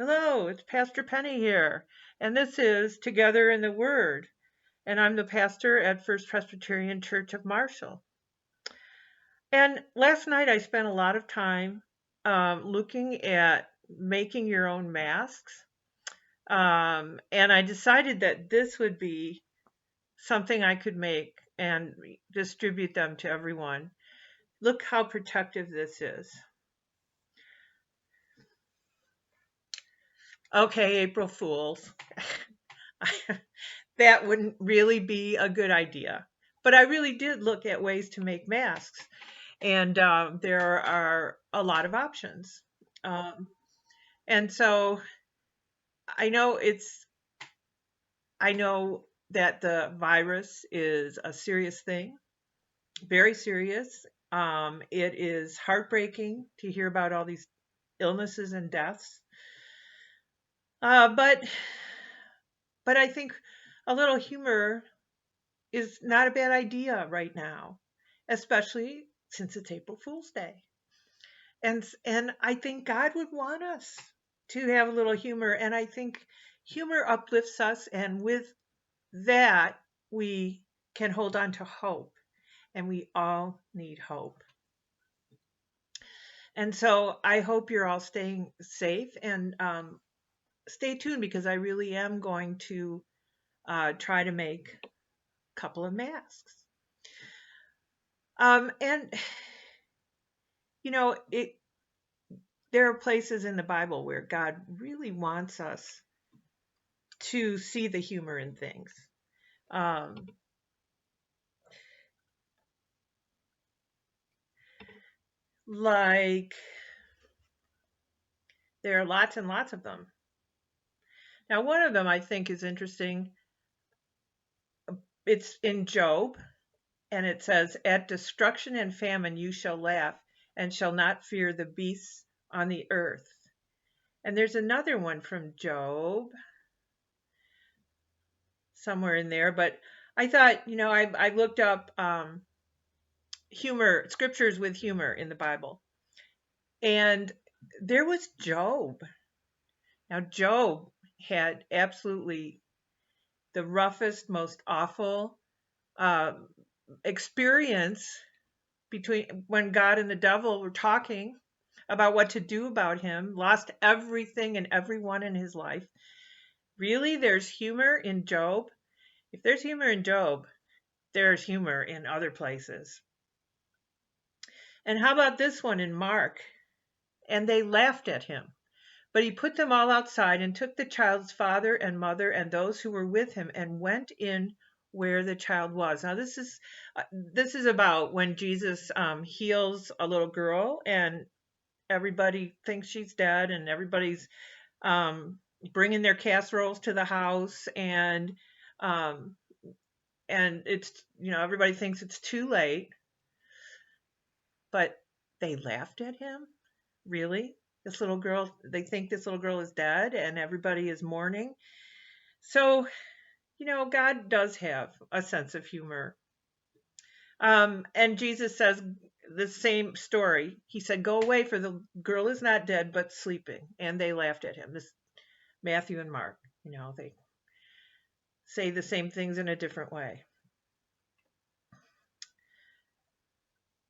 Hello, it's Pastor Penny here, and this is Together in the Word, and I'm the pastor at First Presbyterian Church of Marshall. And last night I spent a lot of time looking at making your own masks, and I decided that this would be something I could make and distribute them to everyone. Look how protective this is. Okay, April Fools. That wouldn't really be a good idea. But I really did look at ways to make masks, and there are a lot of options. Um, and so I know I know that the virus is a serious thing, very serious. It is heartbreaking to hear about all these illnesses and deaths. But I think a little humor is not a bad idea right now, especially since it's April Fool's Day. And I think God would want us to have a little humor, and I think humor uplifts us, and with that we can hold on to hope, and we all need hope. And so I hope you're all staying safe, and stay tuned because I really am going to try to make a couple of masks. And it there are places in the Bible where God really wants us to see the humor in things. Um, like there are lots and lots of them. Now, one of them I think is interesting. It's in Job, and it says, "At destruction and famine you shall laugh, and shall not fear the beasts on the earth." And there's another one from Job somewhere in there, but I thought, I looked up humor, scriptures with humor in the Bible. And there was Job. Now, Job had absolutely the roughest, most awful uh, experience between when God and the devil were talking about what to do about him, lost everything and everyone in his life. Really, there's humor in Job? If there's humor in Job, there's humor in other places. And how about this one in Mark? And they laughed at him. But he put them all outside and took the child's father and mother and those who were with him and went in where the child was. Now this is about when Jesus heals a little girl, and everybody thinks she's dead, and everybody's bringing their casseroles to the house, um, and it's everybody thinks it's too late, but they laughed at him. Really? This little girl, they think this little girl is dead and everybody is mourning. So, God does have a sense of humor. And Jesus says the same story. He said, "Go away, for the girl is not dead, but sleeping." And they laughed at him. This Matthew and Mark, they say the same things in a different way.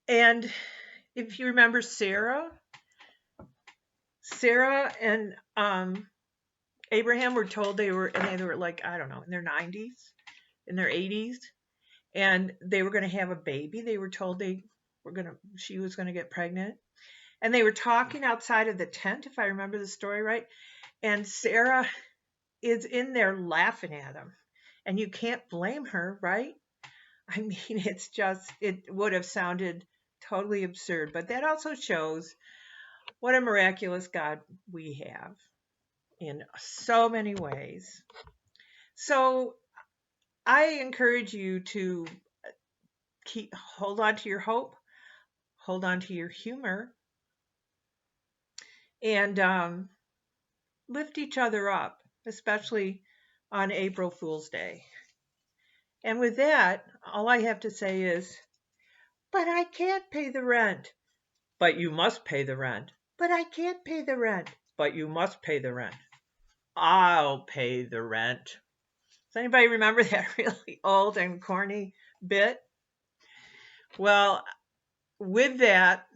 And if you remember Sarah and Abraham were told they were like, I don't know, in their 90s, in their 80s, and they were going to have a baby. They were told she was going to get pregnant. And they were talking outside of the tent, if I remember the story right. And Sarah is in there laughing at him. And you can't blame her, right? I mean, it would have sounded totally absurd. But that also shows what a miraculous God we have in so many ways. So I encourage you to hold on to your hope, hold on to your humor, and lift each other up, especially on April Fool's Day. And with that, all I have to say is, but I can't pay the rent. But you must pay the rent. But I can't pay the rent. but you must pay the rent. I'll pay the rent. Does anybody remember that really old and corny bit? Well, with that,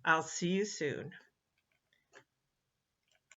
I'll see you soon.